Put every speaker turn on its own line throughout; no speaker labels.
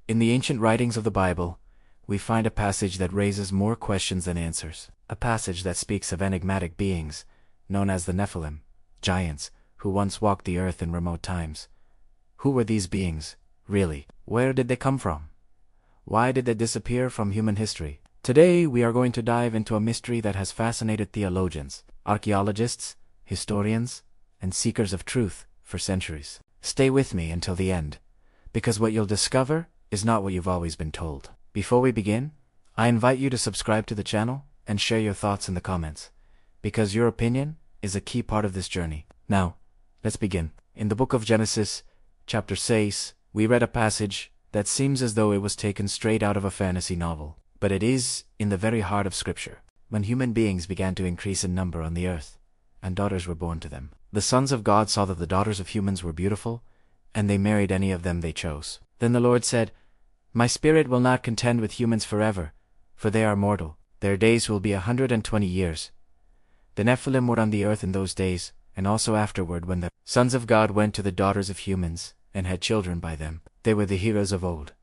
In the ancient writings of the Bible, we find a passage that raises more questions than answers. A passage that speaks of enigmatic beings, known as the Nephilim, giants, who once walked the earth in remote times. Who were these beings, really? Where did they come from? Why did they disappear from human history? Today, we are going to dive into a mystery that has fascinated theologians, archaeologists, historians, and seekers of truth for centuries. Stay with me until the end, because what you'll discover is not what you've always been told. Before we begin, I invite you to subscribe to the channel and share your thoughts in the comments, because your opinion is a key part of this journey. Now, let's begin. In the book of Genesis, chapter 6, we read a passage that seems as though it was taken straight out of a fantasy novel, but it is in the very heart of Scripture. When human beings began to increase in number on the earth, and daughters were born to them, the sons of God saw that the daughters of humans were beautiful, and they married any of them they chose. Then the Lord said, "My spirit will not contend with humans forever, for they are mortal. Their days will be 120 years. The Nephilim were on the earth in those days, and also afterward when the sons of God went to the daughters of humans, and had children by them. They were the heroes of old,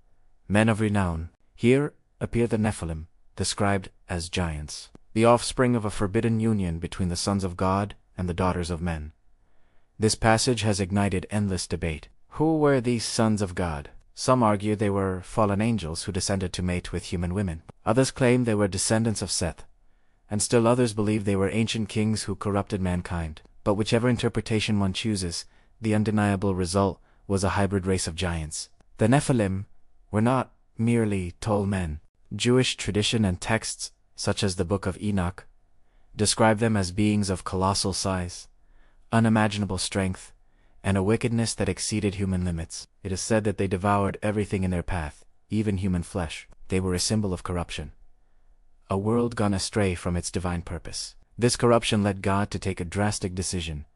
men of renown." Here appear the Nephilim, described as giants, the offspring of a forbidden union between the sons of God and the daughters of men. This passage has ignited endless debate. Who were these sons of God? Some argue they were fallen angels who descended to mate with human women. Others claim they were descendants of Seth, and still others believe they were ancient kings who corrupted mankind. But whichever interpretation one chooses, the undeniable result was a hybrid race of giants. The Nephilim were not merely tall men. Jewish tradition and texts, such as the Book of Enoch, describe them as beings of colossal size, unimaginable strength, and a wickedness that exceeded human limits. It is said that they devoured everything in their path, even human flesh. They were a symbol of corruption, a world gone astray from its divine purpose. This corruption led God to take a drastic decision,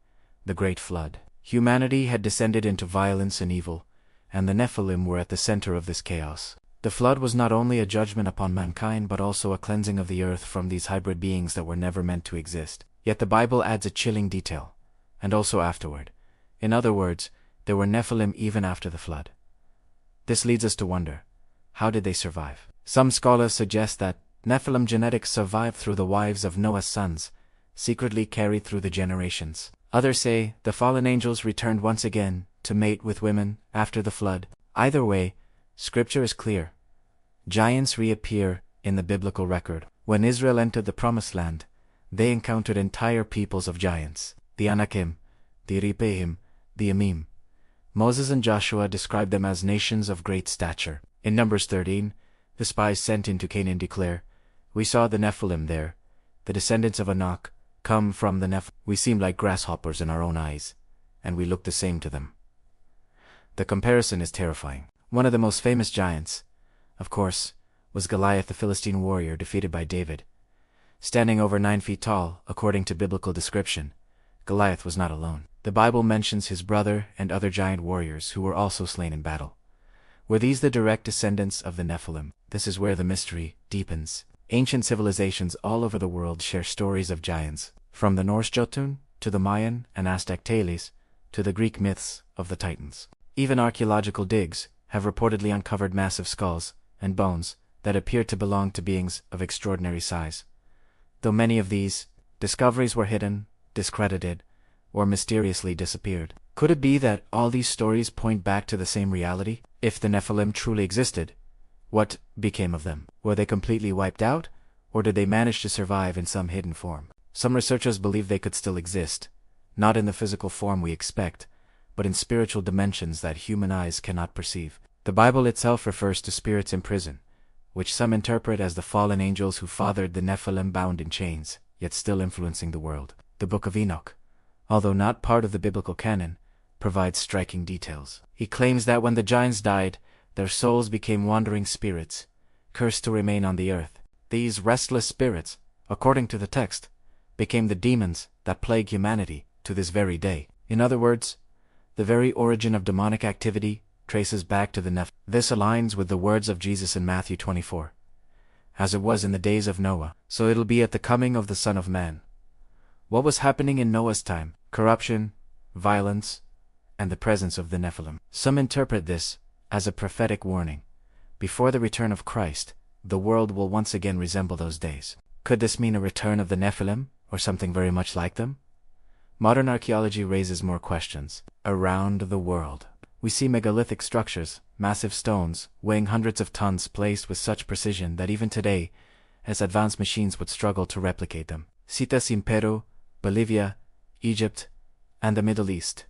the Great Flood. Humanity had descended into violence and evil, and the Nephilim were at the center of this chaos. The flood was not only a judgment upon mankind but also a cleansing of the earth from these hybrid beings that were never meant to exist. Yet the Bible adds a chilling detail, and also afterward. In other words, there were Nephilim even after the flood. This leads us to wonder, how did they survive? Some scholars suggest that Nephilim genetics survived through the wives of Noah's sons, secretly carried through the generations. Others say the fallen angels returned once again to mate with women after the flood. Either way, Scripture is clear. Giants reappear in the biblical record. When Israel entered the Promised Land, they encountered entire peoples of giants, the Anakim, the Rephaim, the Emim. Moses and Joshua described them as nations of great stature. In Numbers 13, the spies sent into Canaan declare, "We saw the Nephilim there, the descendants of Enoch, come from the Nephilim. We seemed like grasshoppers in our own eyes, and we looked the same to them." The comparison is terrifying. One of the most famous giants, of course, was Goliath, the Philistine warrior defeated by David. Standing over 9 feet tall, according to biblical description, Goliath was not alone. The Bible mentions his brother and other giant warriors who were also slain in battle. Were these the direct descendants of the Nephilim? This is where the mystery deepens. Ancient civilizations all over the world share stories of giants, from the Norse Jotun to the Mayan and Aztec Thales to the Greek myths of the Titans. Even archaeological digs have reportedly uncovered massive skulls and bones that appear to belong to beings of extraordinary size. Though many of these discoveries were hidden, discredited, or mysteriously disappeared. Could it be that all these stories point back to the same reality? If the Nephilim truly existed, what became of them? Were they completely wiped out, or did they manage to survive in some hidden form? Some researchers believe they could still exist, not in the physical form we expect, but in spiritual dimensions that human eyes cannot perceive. The Bible itself refers to spirits in prison, which some interpret as the fallen angels who fathered the Nephilim bound in chains, yet still influencing the world. The Book of Enoch, although not part of the biblical canon, provides striking details. He claims that when the giants died, their souls became wandering spirits, cursed to remain on the earth. These restless spirits, according to the text, became the demons that plague humanity to this very day. In other words, the very origin of demonic activity traces back to the Nephilim. This aligns with the words of Jesus in Matthew 24. As it was in the days of Noah, so it'll be at the coming of the Son of Man. What was happening in Noah's time? Corruption, violence, and the presence of the Nephilim. Some interpret this as a prophetic warning, before the return of Christ, the world will once again resemble those days. Could this mean a return of the Nephilim, or something very much like them? Modern archaeology raises more questions. Around the world, we see megalithic structures, massive stones, weighing hundreds of tons placed with such precision that even today, as advanced machines would struggle to replicate them. Cities in Peru, Bolivia, Egypt, and the Middle East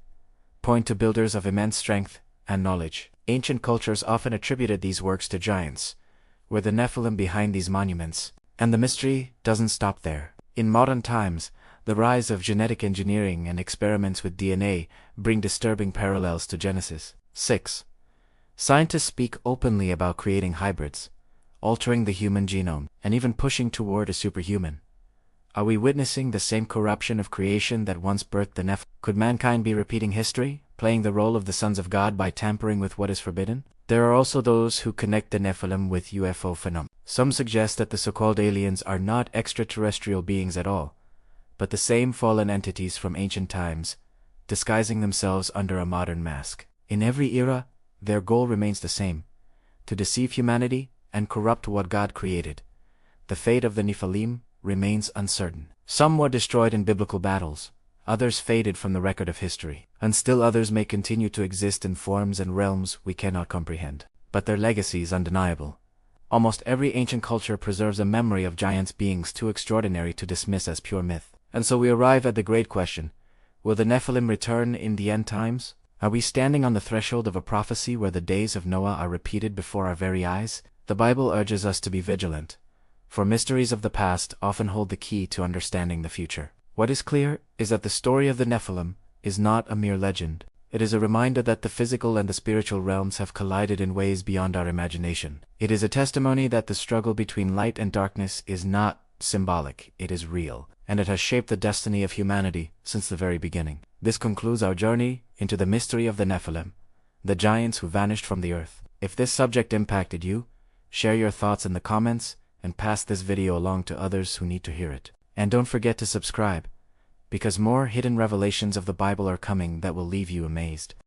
point to builders of immense strength and knowledge. Ancient cultures often attributed these works to giants, were the Nephilim behind these monuments. And the mystery doesn't stop there. In modern times, the rise of genetic engineering and experiments with DNA bring disturbing parallels to Genesis 6. Scientists speak openly about creating hybrids, altering the human genome, and even pushing toward a superhuman. Are we witnessing the same corruption of creation that once birthed the Nephilim? Could mankind be repeating history, playing the role of the sons of God by tampering with what is forbidden? There are also those who connect the Nephilim with UFO phenomena. Some suggest that the so-called aliens are not extraterrestrial beings at all, but the same fallen entities from ancient times, disguising themselves under a modern mask. In every era, their goal remains the same: to deceive humanity and corrupt what God created. The fate of the Nephilim remains uncertain. Some were destroyed in biblical battles, others faded from the record of history, and still others may continue to exist in forms and realms we cannot comprehend. But their legacy is undeniable. Almost every ancient culture preserves a memory of giants, beings too extraordinary to dismiss as pure myth. And so we arrive at the great question: will the Nephilim return in the end times? Are we standing on the threshold of a prophecy where the days of Noah are repeated before our very eyes? The Bible urges us to be vigilant, for mysteries of the past often hold the key to understanding the future. What is clear is that the story of the Nephilim is not a mere legend. It is a reminder that the physical and the spiritual realms have collided in ways beyond our imagination. It is a testimony that the struggle between light and darkness is not symbolic, it is real, and it has shaped the destiny of humanity since the very beginning. This concludes our journey into the mystery of the Nephilim, the giants who vanished from the earth. If this subject impacted you, share your thoughts in the comments and pass this video along to others who need to hear it. And don't forget to subscribe, because more hidden revelations of the Bible are coming that will leave you amazed.